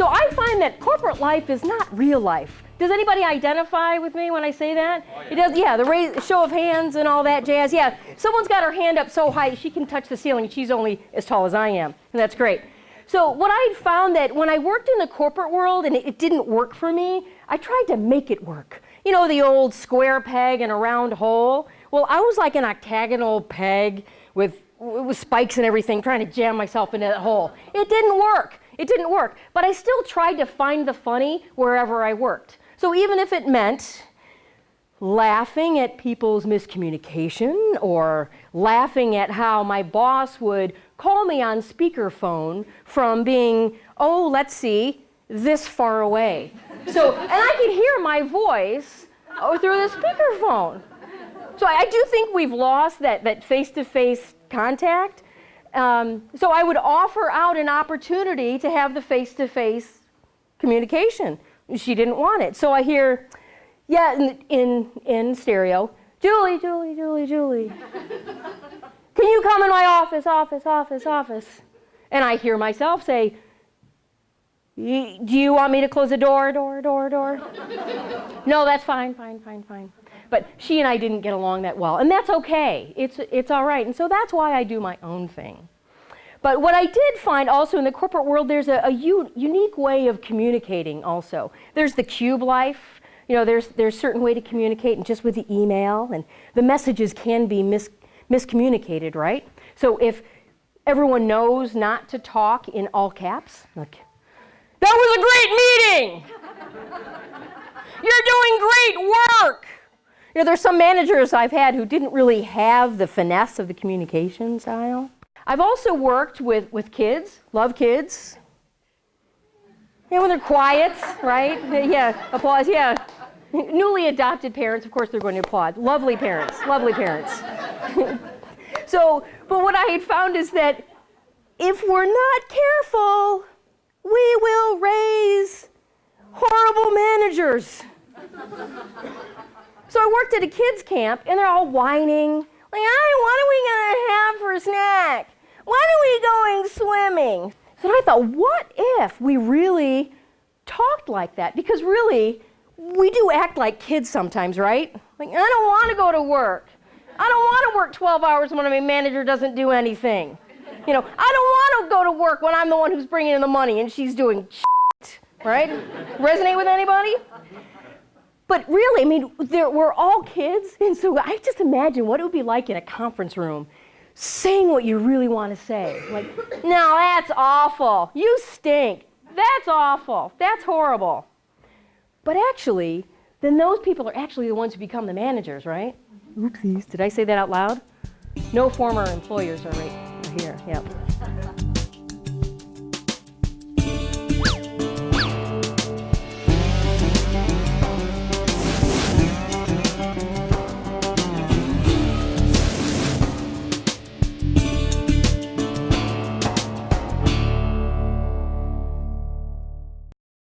So I find that corporate life is not real life. Does anybody identify with me when I say that? Oh, yeah. It does, yeah, the show of hands and all that jazz. Yeah, someone's got her hand up so high she can touch the ceiling. She's only as tall as I am, and that's great. So what I found that when I worked in the corporate world and it didn't work for me, I tried to make it work. You know, the old square peg and a round hole? Well, I was like an octagonal peg with spikes and everything, trying to jam myself into that hole. It didn't work. It didn't work. But I still tried to find the funny wherever I worked. So even if it meant laughing at people's miscommunication or laughing at how my boss would call me on speakerphone from being, oh, let's see, this far away. So, and I could hear my voice through the speakerphone. So I do think we've lost that face-to-face contact. So I would offer out an opportunity to have the face-to-face communication. She didn't want it. So I hear, yeah, in stereo, Julie, Julie, Julie, Julie. Can you come in my office, office, office, office? And I hear myself say, do you want me to close the door? No, that's fine, fine, fine, fine. But she and I didn't get along that well, and that's okay. It's all right. And so that's why I do my own thing. But what I did find also in the corporate world, there's a unique way of communicating also. There's the cube life. You know, there's a certain way to communicate, and just with the email, and the messages can be miscommunicated, right? So if everyone knows not to talk in all caps, like, that was a great meeting! You're doing great work! You know, there's some managers I've had who didn't really have the finesse of the communication style. I've also worked with kids, love kids. You know, when they're quiet, right? Yeah, applause, yeah. Newly adopted parents, of course, they're going to applaud. Lovely parents, lovely parents. So, but what I had found is that if we're not careful, we will raise horrible managers. So I worked at a kids camp, and they're all whining, like, what are we going to have for a snack? When are we going swimming? So I thought, what if we really talked like that? Because really, we do act like kids sometimes, right? Like, I don't want to go to work. I don't want to work 12 hours when my manager doesn't do anything. You know, I don't want to go to work when I'm the one who's bringing in the money and she's doing shit, right? Resonate with anybody? But really, I mean, we're all kids, and so I just imagine what it would be like in a conference room saying what you really want to say. Like, no, that's awful. You stink. That's awful. That's horrible. But actually, then those people are actually the ones who become the managers, right? Oopsies. Did I say that out loud? No former employers are right here. Yep.